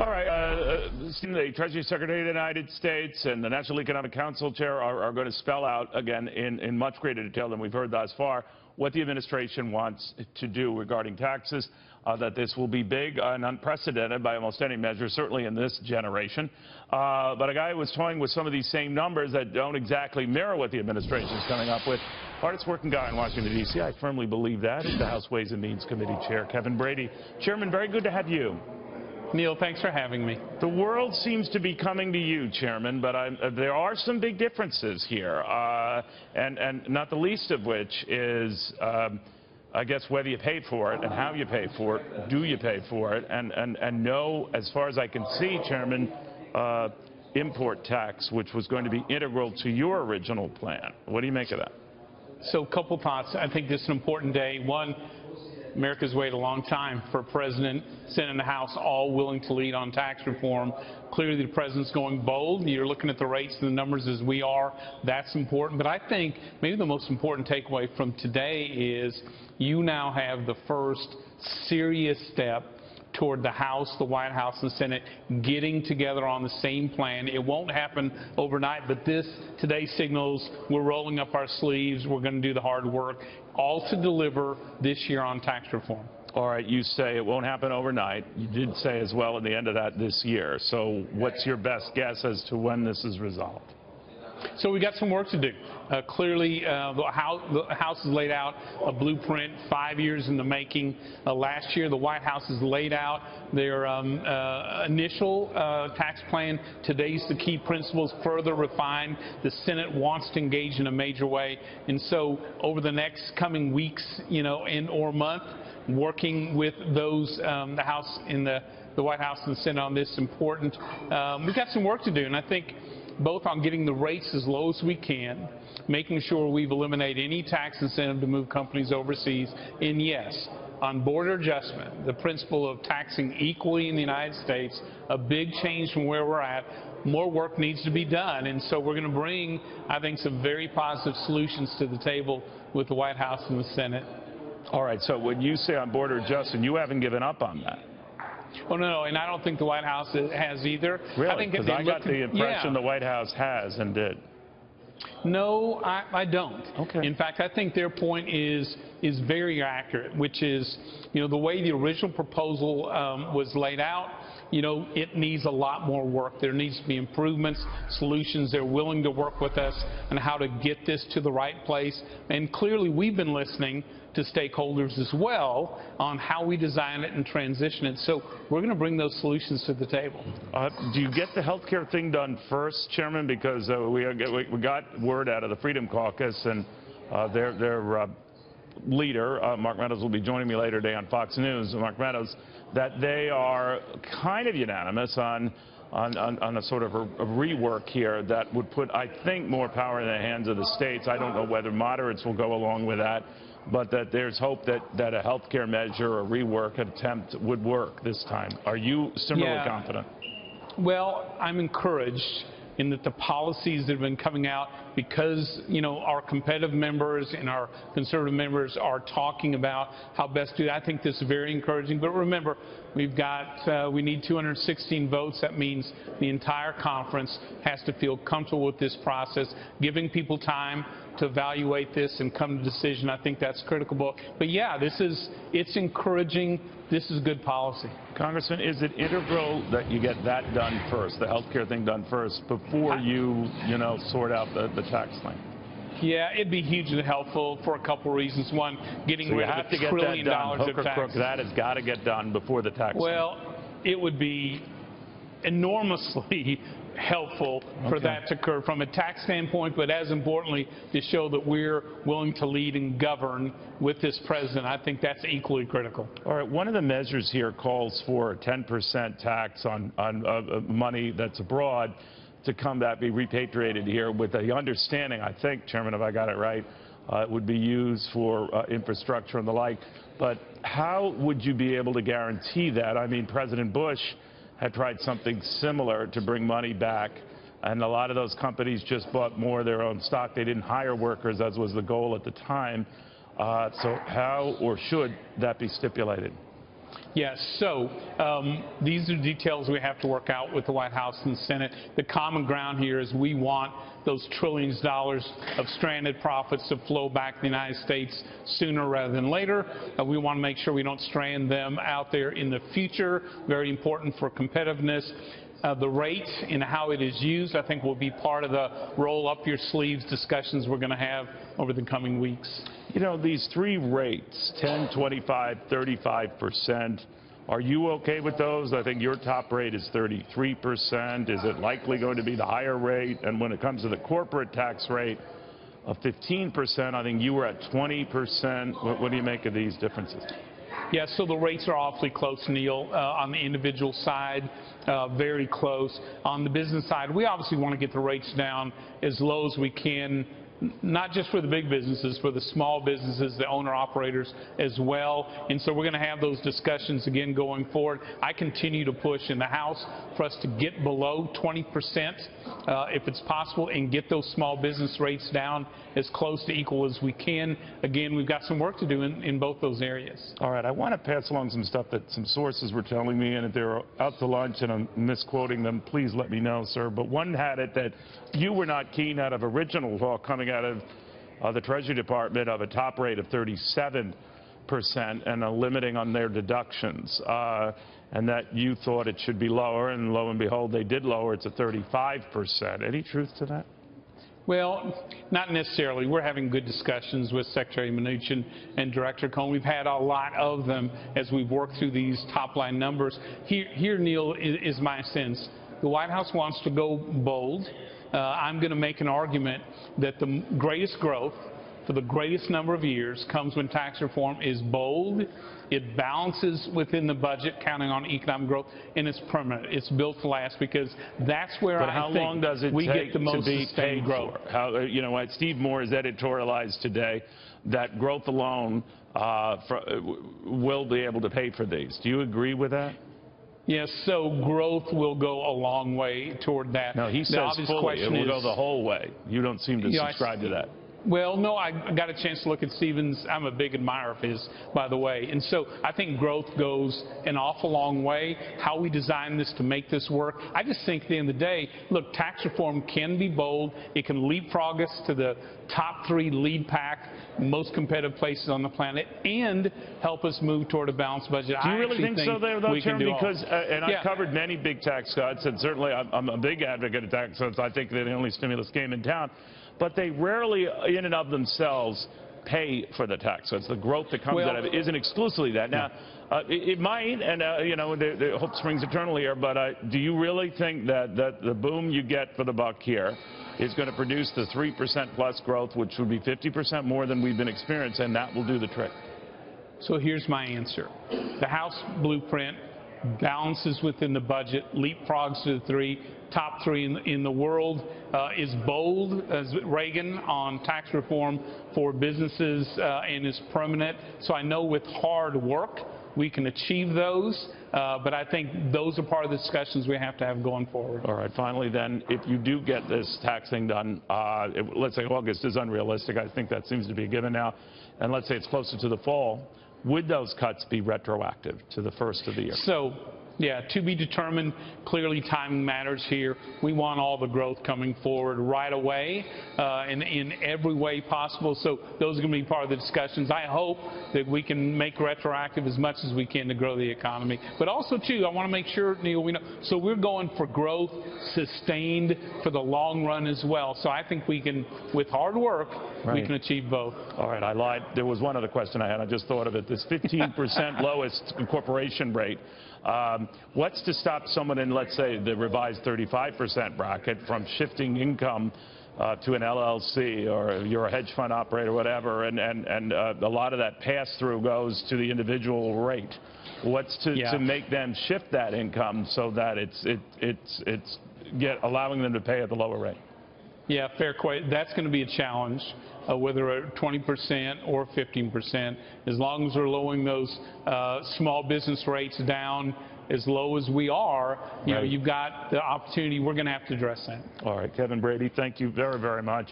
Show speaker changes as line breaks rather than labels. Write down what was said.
All right. The Treasury Secretary of the United States and the National Economic Council Chair are going to spell out, again, in much greater detail than we've heard thus far, what the administration wants to do regarding taxes, that this will be big and unprecedented by almost any measure, certainly in this generation. But a guy was toying with some of these same numbers that don't exactly mirror what the administration is coming up with. Hardest working guy in Washington, D.C. I firmly believe that is the House Ways and Means Committee Chair, Kevin Brady. Chairman, very good to have you.
Neil, thanks for having me.
The world seems to be coming to you, Chairman, but there are some big differences here, and not the least of which is, I guess, whether you pay for it and how you pay for it, do you pay for it, and no, as far as I can see, Chairman, import tax, which was going to be integral to your original plan. What do you make of that?
So a couple thoughts. I think this is an important day. One, America's waited a long time for a president, Senate, and the House all willing to lead on tax reform. Clearly, the president's going bold. You're looking at the rates and the numbers as we are. That's important. But I think maybe the most important takeaway from today is you now have the first serious step toward the House, the White House, and the Senate getting together on the same plan. It won't happen overnight, but this today signals we're rolling up our sleeves. We're going to do the hard work, all to deliver this year on tax reform.
All right, you say it won't happen overnight. You did say as well at the end of that this year. So what's your best guess as to when this is resolved?
So we got some work to do. Clearly, the House has laid out a blueprint 5 years in the making. Last year, the White House has laid out their initial tax plan. Today's the key principles further refined. The Senate wants to engage in a major way. And so over the next coming weeks, or month, working with those, the House and the White House and the Senate on this important. We've got some work to do, and I think both on getting the rates as low as we can, making sure we've eliminated any tax incentive to move companies overseas, and yes, on border adjustment, the principle of taxing equally in the United States, a big change from where we're at. More work needs to be done, and so we're going to bring, I think, some very positive solutions to the table with the White House and the Senate.
All right, so when you say on border adjustment, you haven't given up on that.
Oh, no, and I don't think the White House has either.
Really? Because I got the impression the White House has and did.
No, I don't.
Okay.
In fact, I think their point is very accurate, which is, the way the original proposal was laid out, it needs a lot more work. There needs to be improvements, solutions. They're willing to work with us on how to get this to the right place. And clearly, we've been listening to stakeholders as well on how we design it and transition it. So we're going to bring those solutions to the table.
Do you get the health care thing done first, Chairman? Because we got word out of the Freedom Caucus, and their leader, Mark Meadows, will be joining me later today on Fox News, Mark Meadows, that they are kind of unanimous on a sort of a rework here that would put, I think, more power in the hands of the states. I don't know whether moderates will go along with that, but that there's hope that a health care measure or rework attempt would work this time. Are you similarly confident?
Well, I'm encouraged in that the policies that have been coming out, because our competitive members and our conservative members are talking about how best to do that. I think this is very encouraging. But remember, we need 216 votes. That means the entire conference has to feel comfortable with this process, giving people time to evaluate this and come to a decision. I think that's critical. But yeah, it's encouraging. This is good policy.
Congressman, is it integral that you get that done first, the health care thing done first, before you sort out the tax thing?
Yeah, it'd be hugely helpful for a couple reasons. One, getting rid of $1 trillion of tax.
Crook, that has got to get done before the tax.
Well, it would be enormously helpful for that to occur from a tax standpoint, but as importantly, to show that we're willing to lead and govern with this president. I think that's equally critical.
All right, one of the measures here calls for a 10% tax on money that's abroad to come back, be repatriated here, with the understanding, I think, Chairman, if I got it right, it would be used for infrastructure and the like. But how would you be able to guarantee that? I mean, President Bush had tried something similar to bring money back, and a lot of those companies just bought more of their own stock. They didn't hire workers, as was the goal at the time. So how or should that be stipulated?
Yes, so these are details we have to work out with the White House and the Senate. The common ground here is we want those trillions of dollars of stranded profits to flow back to the United States sooner rather than later. We want to make sure we don't strand them out there in the future. Very important for competitiveness. The rate and how it is used, I think, will be part of the roll-up-your-sleeves discussions we're going to have over the coming weeks.
You know, these three rates, 10, 25, 35%, are you okay with those? I think your top rate is 33%. Is it likely going to be the higher rate? And when it comes to the corporate tax rate of 15%, I think you were at 20%. What do you make of these differences?
Yeah, so the rates are awfully close, Neil, on the individual side, very close. On the business side, we obviously want to get the rates down as low as we can, not just for the big businesses, for the small businesses, the owner-operators as well. And so we're going to have those discussions again going forward. I continue to push in the House for us to get below 20% if it's possible and get those small business rates down as close to equal as we can. Again, we've got some work to do in both those areas.
All right. I want to pass along some stuff that some sources were telling me, and if they're out to lunch and I'm misquoting them, please let me know, sir. But one had it that you were not keen out of original law coming out of the Treasury Department of a top rate of 37% and a limiting on their deductions, and that you thought it should be lower, and lo and behold, they did lower it to 35%. Any truth to that?
Well, not necessarily. We're having good discussions with Secretary Mnuchin and Director Cohn. We've had a lot of them as we've worked through these top-line numbers. Here, Neil, is my sense. The White House wants to go bold. I'm going to make an argument that the greatest growth for the greatest number of years comes when tax reform is bold, it balances within the budget, counting on economic growth, and it's permanent. It's built to last, because that's where I think we get the most sustained growth.
How, you know, Steve Moore has editorialized today that growth alone will be able to pay for these. Do you agree with that?
Yes, so growth will go a long way toward that.
No, he says fully. It will go the whole way. You don't seem to subscribe to that.
Well, no, I got a chance to look at Stephen's. I'm a big admirer of his, by the way. And so I think growth goes an awful long way. How we design this to make this work. I just think at the end of the day, look, tax reform can be bold. It can leapfrog us to the top 3 lead pack, most competitive places on the planet, and help us move toward a balanced budget.
Do you really think so, though, Chairman? Because, I've covered many big tax cuts, and certainly I'm a big advocate of tax cuts. I think they're the only stimulus game in town. But they rarely, in and of themselves, pay for the tax cuts. The growth that comes out of it isn't exclusively that. Now, it might, and you know, the hope springs eternal here. But do you really think that the boom you get for the buck here is going to produce the 3% plus growth, which would be 50% more than we've been experiencing, and that will do the trick? So
here's my answer: the House blueprint balances within the budget, leapfrogs to the top 3 in the world, is bold as Reagan on tax reform for businesses, and is permanent. So I know with hard work we can achieve those, but I think those are part of the discussions we have to have going forward.
All right, finally then, if you do get this tax thing done, let's say August is unrealistic, I think that seems to be a given now, and let's say it's closer to the fall, would those cuts be retroactive to the first of the year?
So, yeah, to be determined. Clearly, timing matters here. We want all the growth coming forward right away, in every way possible. So those are going to be part of the discussions. I hope that we can make retroactive as much as we can to grow the economy. But also, too, I want to make sure, Neil, we know. So we're going for growth sustained for the long run as well. So I think we can, with hard work, we can achieve both.
All right, I lied. There was one other question I had. I just thought of it. This 15% lowest incorporation rate. What's to stop someone in, let's say, the revised 35% bracket from shifting income to an LLC, or you're a hedge fund operator, whatever, and a lot of that pass-through goes to the individual rate? What's to make them shift that income so that it's allowing them to pay at the lower rate?
Yeah, fair question. That's going to be a challenge, whether 20% or 15%. As long as we're lowering those small business rates down as low as we are, you know, you've got the opportunity. We're going to have to address that.
All right, Kevin Brady, thank you very, very much.